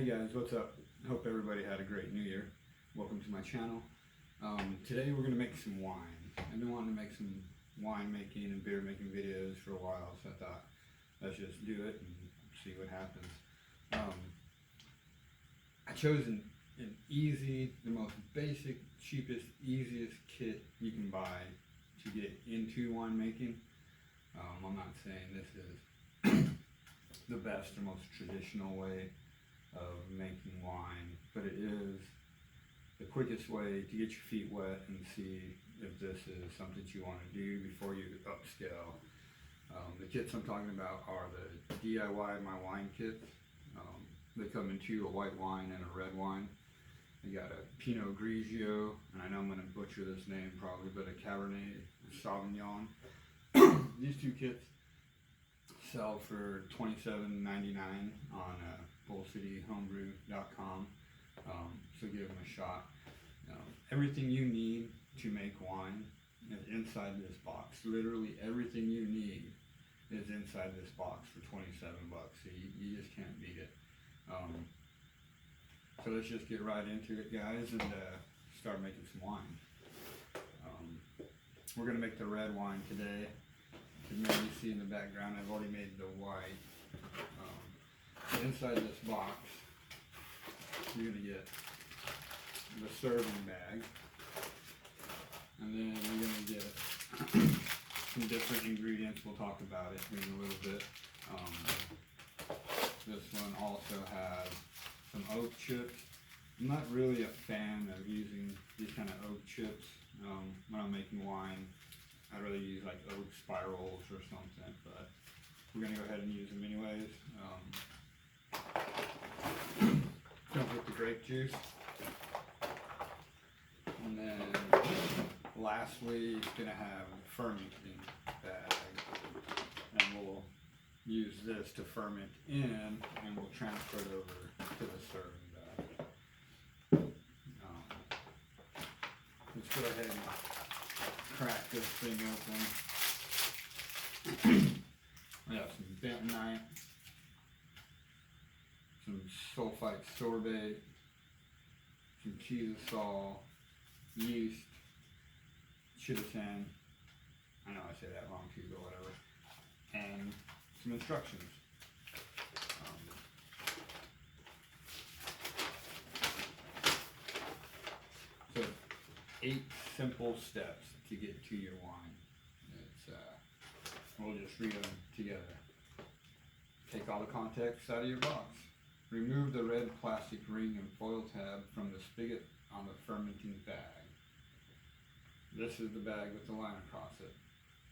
Hey guys, what's up? Hope everybody had a great new year. Welcome to my channel. Today we're going to make some wine. I've been wanting to make some wine making and beer making videos for a while, so I thought let's just do it and see what happens. I chose an easy, the most basic, cheapest, easiest kit you can buy to get into wine making. I'm not saying this is the best or most traditional way of making wine, but it is the quickest way to get your feet wet and see if this is something you want to do before you upscale. The kits I'm talking about are the DIY My Wine kits. They come in two, a white wine and a red wine. They got a Pinot Grigio, and I know I'm going to butcher this name probably, but a Cabernet Sauvignon. These two kits sell for $27.99 on bullcityhomebrew.com, so give them a shot. Everything you need to make wine is inside this box. Literally everything you need is inside this box for 27 bucks. So you just can't beat it. So let's just get right into it, guys, and start making some wine. We're going to make the red wine today. You can maybe see in the background I've already made the white. Inside this box you're going to get the serving bag, and then you're going to get some different ingredients. We'll talk about it in a little bit. This one also has some oak chips. I'm not really a fan of using these kind of oak chips when I'm making wine. I'd rather use like oak spirals or something, but we're going to go ahead and use them anyways. Come with the grape juice. And then lastly, it's going to have a fermenting bag, and we'll use this to ferment in, and we'll transfer it over to the serving bag. Let's go ahead and crack this thing open. We got some bentonite, some sulfite sorbate, some cheese-sol, yeast, chittisan, I know I say that wrong too, but whatever, and some instructions. So 8 simple steps to get to your wine. We'll just read them together. Take all the contents out of your box. Remove the red plastic ring and foil tab from the spigot on the fermenting bag. This is the bag with the line across it.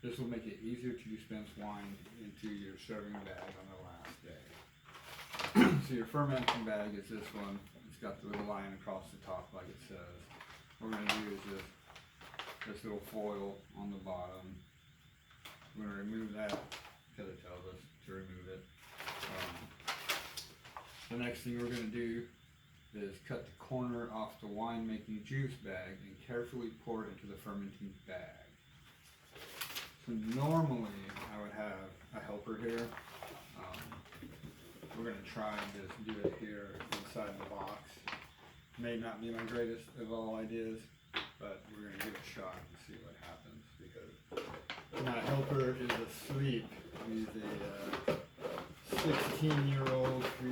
This will make it easier to dispense wine into your serving bag on the last day. So your fermenting bag is this one. It's got the little line across the top like it says. What we're going to do is this little foil on the bottom. We're going to remove that because it tells us to remove it. The next thing we're going to do is cut the corner off the wine making juice bag and carefully pour it into the fermenting bag. So normally I would have a helper here. We're going to try and just do it here inside the box. May not be my greatest of all ideas, but we're going to give it a shot and see what happens, because my helper is asleep. He's a 16-year-old who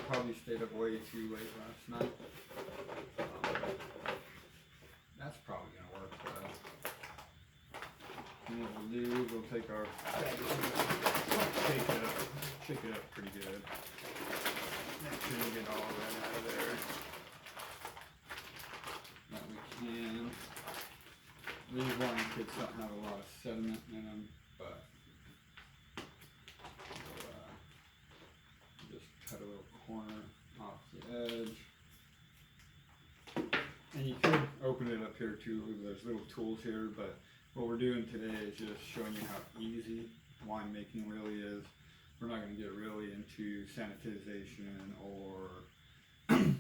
probably stayed up way too late last night. That's probably going to work though. And what we'll do is we'll take our shake it up pretty good. Make sure we get all that out of there that we can. These wine kits don't have a lot of sediment in them, but we'll just cut a little corner off the edge. And you could open it up here too. There's little tools here, but what we're doing today is just showing you how easy winemaking really is. We're not going to get really into sanitization or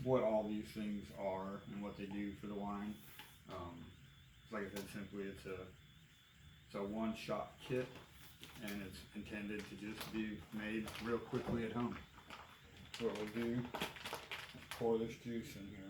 what all these things are and what they do for the wine. Like I said, simply it's a one-shot kit, and it's intended to just be made real quickly at home. So what we'll do pour this juice in here.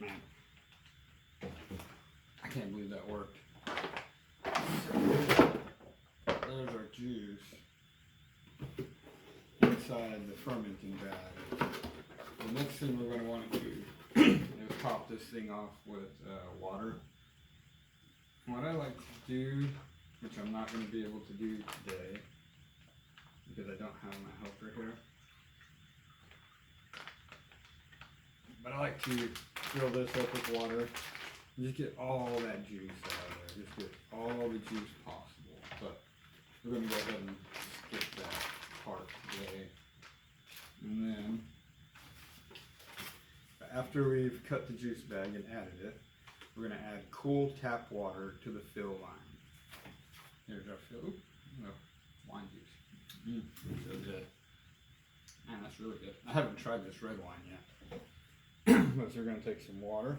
Man, I can't believe that worked. There's our juice inside the fermenting bag. The next thing we're going to want to do is top this thing off with water. What I like to do, which I'm not going to be able to do today because I don't have my helper here, but I like to fill this up with water and just get all that juice out of there. Just get all the juice possible. But we're going to go ahead and skip that part today. And then, after we've cut the juice bag and added it, we're going to add cool tap water to the fill line. Here's our fill. No, wine juice. So good. Man, that's really good. I haven't tried this red wine yet. So we're going to take some water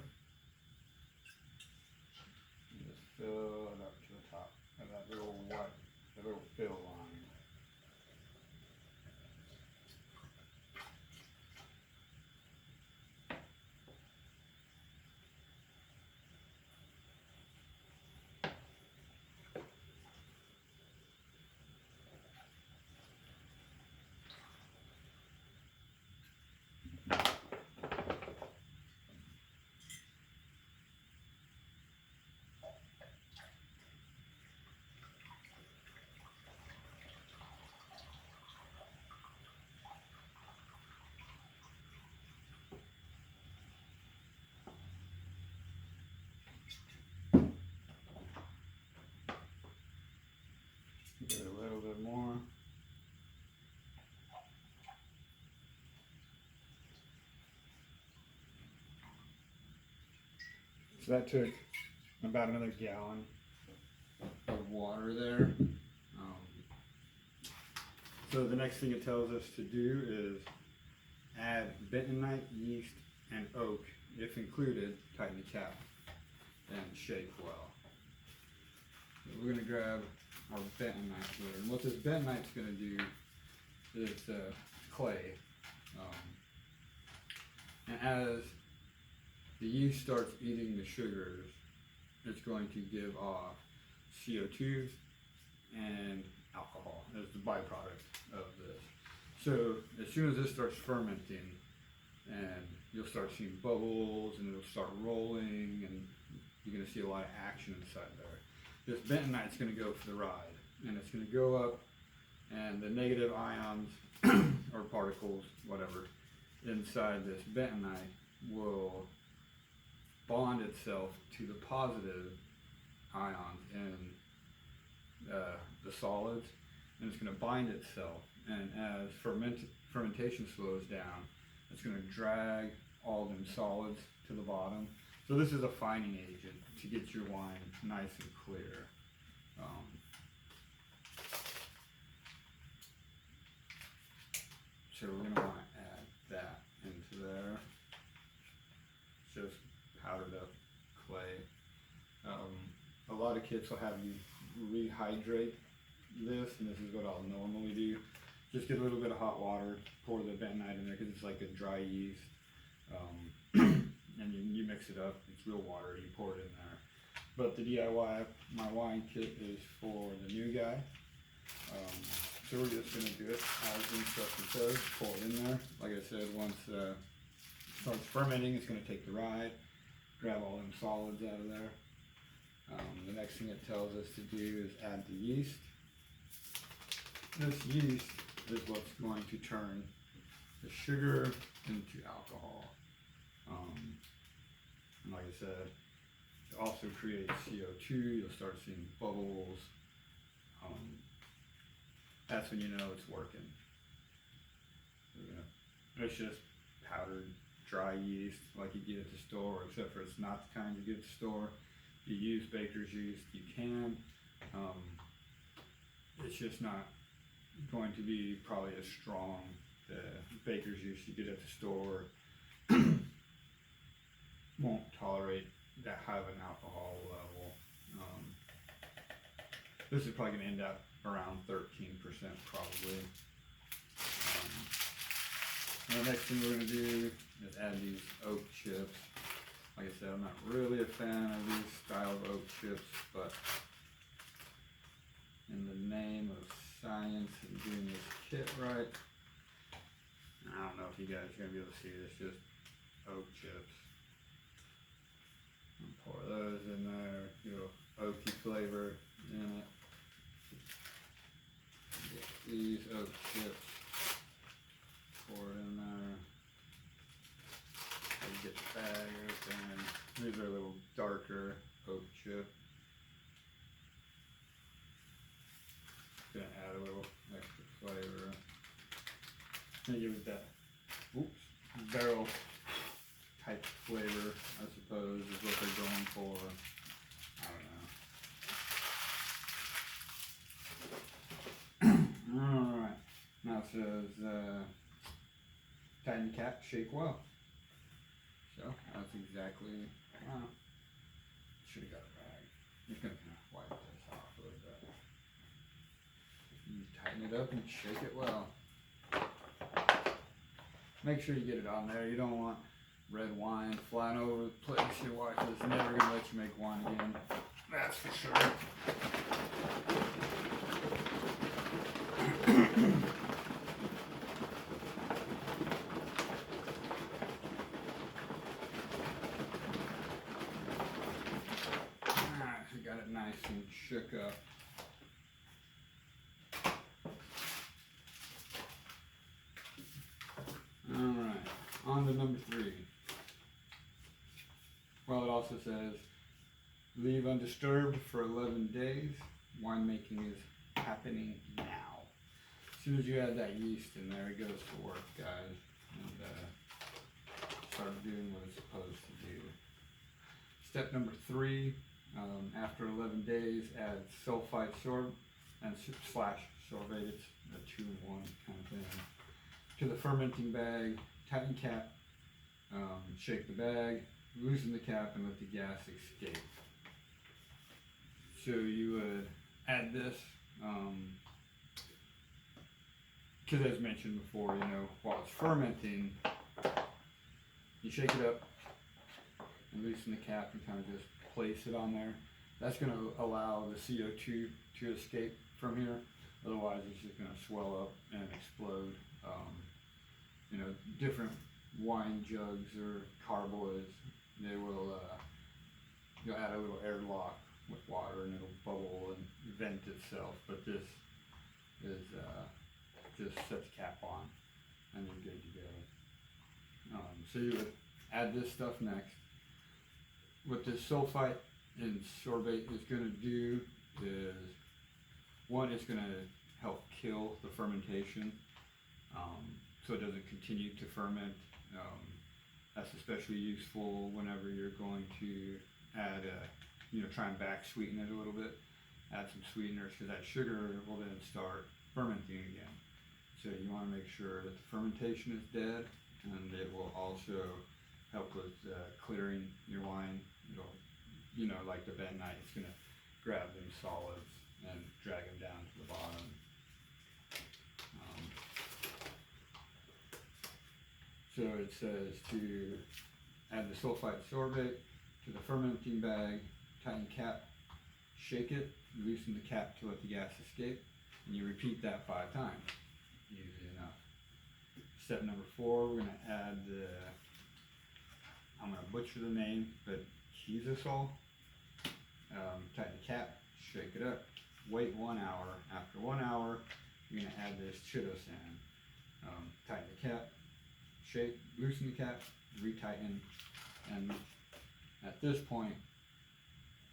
and just fill it up to the top of that little fill line. Give it a little bit more. So that took about another gallon of water there. So the next thing it tells us to do is add bentonite, yeast, and oak, if included, tighten the cap, and shake well. So we're going to grab our bentonite here, and what this bentonite's going to do is clay. And as the yeast starts eating the sugars, it's going to give off CO2 and alcohol as the byproduct of this. So as soon as this starts fermenting, and you'll start seeing bubbles, and it'll start rolling, and you're going to see a lot of action inside there. This bentonite's going to go for the ride, and it's going to go up, and the negative ions or particles, whatever, inside this bentonite will bond itself to the positive ions in the solids, and it's going to bind itself, and as fermentation slows down, it's going to drag all them solids to the bottom. So this is a fining agent to get your wine nice and clear. So we're going to want to add that into there. Just powdered up clay. A lot of kits will have you rehydrate this, and this is what I'll normally do. Just get a little bit of hot water, pour the bentonite in there because it's like a dry yeast, and you mix it up. It's real water, you pour it in there. But the DIY, my wine kit is for the new guy. So we're just going to do it as the instruction says, pour it in there. Like I said, once it starts fermenting, it's going to take the rye, grab all them solids out of there. The next thing it tells us to do is add the yeast. This yeast is what's going to turn the sugar into alcohol. And like I said, it also creates CO2. You'll start seeing bubbles. That's when you know it's working. It's just powdered dry yeast like you get at the store, except for it's not the kind you get at the store. You use baker's yeast, you can. It's just not going to be probably as strong. The baker's yeast you get at the store won't tolerate that high of an alcohol level. This is probably going to end up around 13% probably. And the next thing we're going to do is add these oak chips. Like I said, I'm not really a fan of these style of oak chips, but in the name of science and doing this kit right, I don't know if you guys are going to be able to see this, just oak chips. Pour those in there, get a oaky flavor in it. Get these oak chips, pour it in there. Get the bag open. These are a little darker oak chip. Gonna add a little extra flavor. Gonna give it that barrel type flavor, I suppose, is what they're going for. I don't know. Alright, now it says tighten cap, shake well. So that's exactly, should have got a rag. I'm just gonna kind of wipe this off a little bit. You tighten it up and shake it well. Make sure you get it on there. You don't want red wine flying over the place. Your wife is never gonna let you make wine again. That's for sure. Alright, we got it nice and shook up. Alright, on to number 3. Well, it also says, leave undisturbed for 11 days. Winemaking is happening now. As soon as you add that yeast in there, it goes to work, guys. And start doing what it's supposed to do. Step number 3, after 11 days, add sulfite sorbate and slash sorbate. It's a 2-in-1 kind of thing. To the fermenting bag, tighten cap, shake the bag, loosen the cap, and let the gas escape. So you would add this, because as mentioned before, you know, while it's fermenting, you shake it up and loosen the cap and kind of just place it on there. That's going to allow the CO2 to escape from here. Otherwise, it's just going to swell up and explode. You know, different wine jugs or carboys, they will you'll add a little airlock with water and it'll bubble and vent itself. But this is just set the cap on and you're good to go. So you would add this stuff next. What this sulfite and sorbate is going to do is, one, it's going to help kill the fermentation. So it doesn't continue to ferment. That's especially useful whenever you're going to add try and back sweeten it a little bit. Add some sweeteners, because that sugar will then start fermenting again. So you want to make sure that the fermentation is dead, and it will also help with clearing your wine. It'll, like the Van Night, it's going to grab them solids and drag them down to the bottom. So it says to add the sulfite sorbate to the fermenting bag, tighten cap, shake it, loosen the cap to let the gas escape, And you repeat that 5 times, easy enough. Step number 4, we're going to add I'm going to butcher the name, but Cheesosol. Tighten the cap, shake it up, wait 1 hour. After 1 hour, you're going to add this chitosan. Tighten the cap, shake, loosen the cap, retighten, and at this point,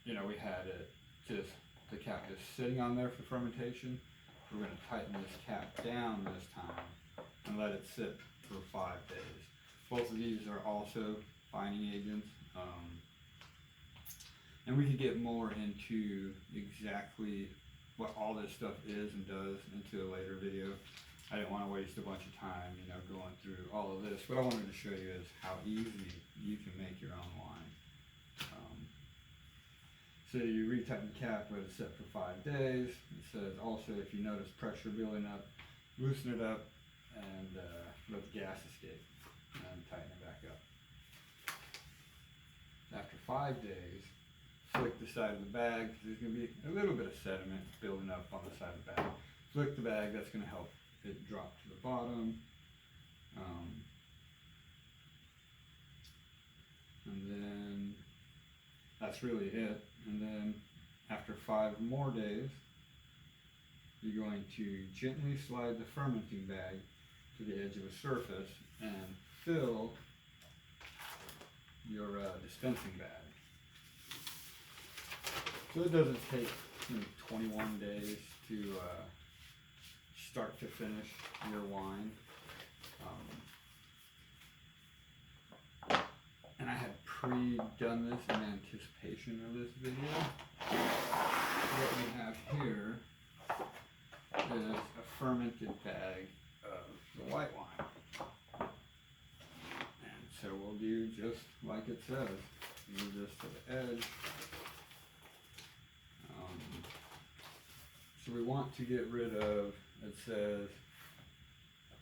we had it just, the cap just sitting on there for fermentation. We're going to tighten this cap down this time and let it sit for 5 days. Both of these are also binding agents, and we could get more into exactly what all this stuff is and does into a later video. I didn't want to waste a bunch of time, going through all of this. What I wanted to show you is how easy you can make your own wine. So you retighten the cap, let it sit for 5 days. It says also, if you notice pressure building up, loosen it up and let the gas escape and tighten it back up. After 5 days, flick the side of the bag. There's going to be a little bit of sediment building up on the side of the bag. Flick the bag, that's going to help it drop to the bottom. And then that's really it. And then after 5 more days, you're going to gently slide the fermenting bag to the edge of a surface and fill your dispensing bag. So it doesn't take 21 days to start to finish your wine. And I had pre-done this in anticipation of this video. What we have here is a fermented bag of the white wine. And so we'll do just like it says. Move this to the edge. So we want to get rid of, it says,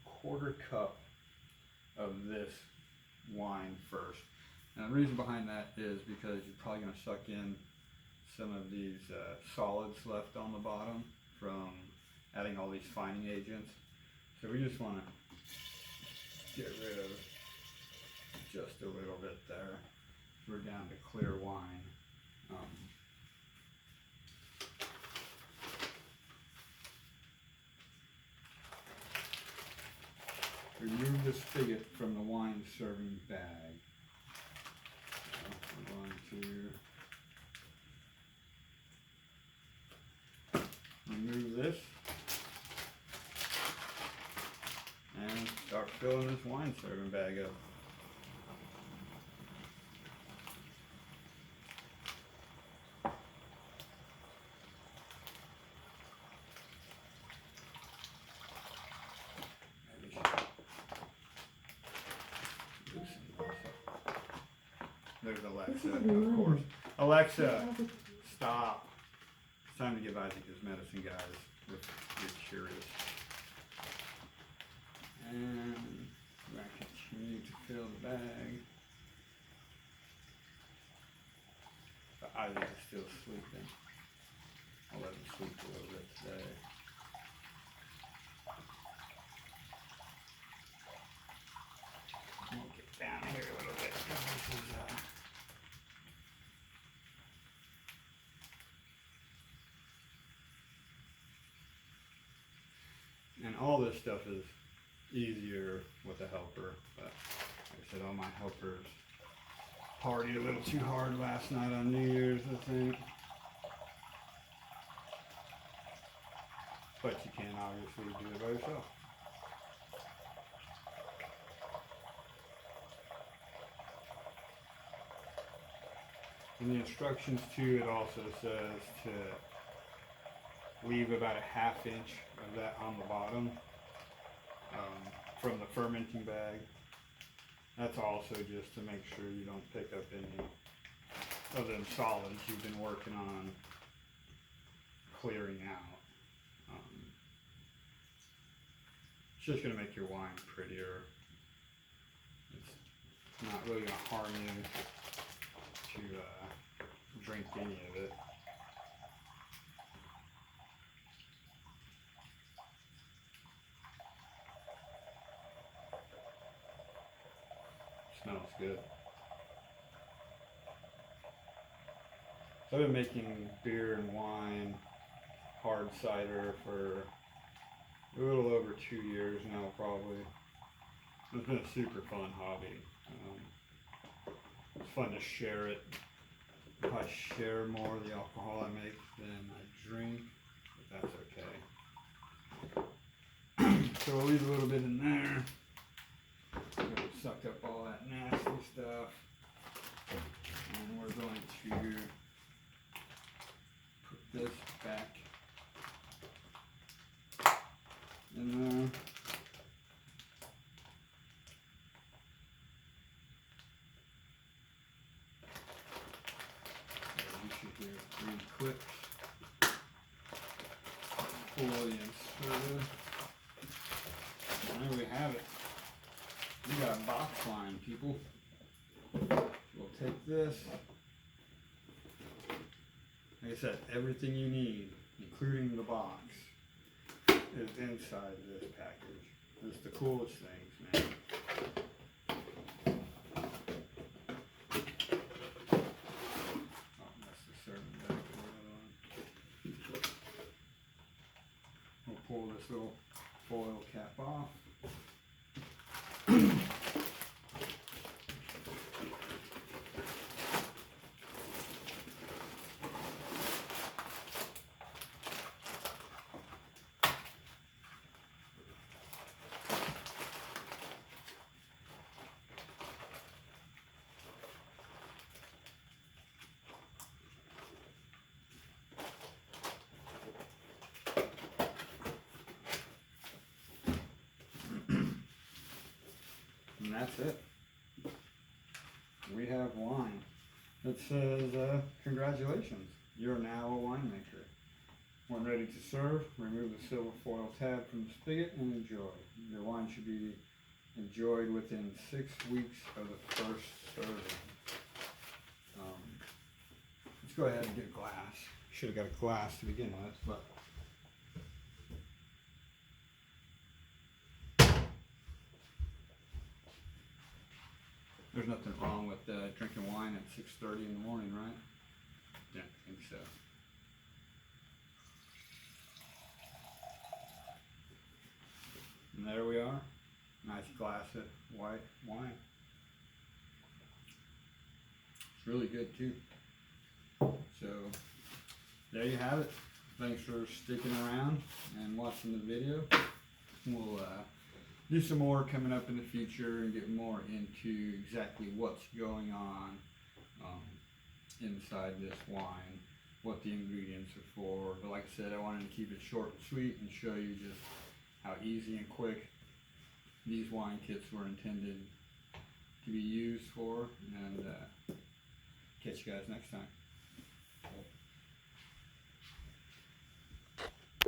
a 1/4 cup of this wine first. Now the reason behind that is because you're probably going to suck in some of these solids left on the bottom from adding all these fining agents. So we just want to get rid of just a little bit there. We're down to clear wine. Remove the spigot from the wine serving bag. So we're going to remove this and start filling this wine serving bag up. There's Alexa, of course. Alexa, stop. It's time to give Isaac his medicine, guys, if you're curious. And we're going to continue to fill the bag. But Isaac is still sleeping. I'll let him sleep a little bit today. We'll get down here a little bit. This is, and all this stuff is easier with a helper, but like I said, all my helpers partied a little too hard last night on New Year's, I think. But you can obviously do it by yourself. In the instructions too, it also says to leave about a 1/2 inch of that on the bottom from the fermenting bag. That's also just to make sure you don't pick up any of them solids you've been working on clearing out. It's just going to make your wine prettier. It's not really going to harm you to drink any of it. good. So I've been making beer and wine, hard cider for a little over 2 years now, probably. It's been a super fun hobby. It's fun to share it. I share more of the alcohol I make than I drink, but that's okay. So we'll leave a little bit in there. It sucked up all that nasty stuff. And we're going to put this back in there. You should hear 3 clicks. Fully inserted. And there we have it. We got a box line, people. We'll take this. Like I said, everything you need, including the box, is inside this package. It's the coolest things, man. Oh, that's the serving bag for the other one. We'll pull this little foil cap off. And that's it. We have wine. It says, congratulations, you're now a winemaker. When ready to serve, remove the silver foil tab from the spigot and enjoy. Your wine should be enjoyed within 6 weeks of the first serving. Let's go ahead and get a glass. Should have got a glass to begin with, but there's nothing wrong with drinking wine at 6:30 in the morning, right? Yeah, I think so. And there we are. Nice glass of white wine. It's really good too. So there you have it. Thanks for sticking around and watching the video. We'll do some more coming up in the future and get more into exactly what's going on inside this wine, what the ingredients are for. But like I said, I wanted to keep it short and sweet and show you just how easy and quick these wine kits were intended to be used for. And catch you guys next time.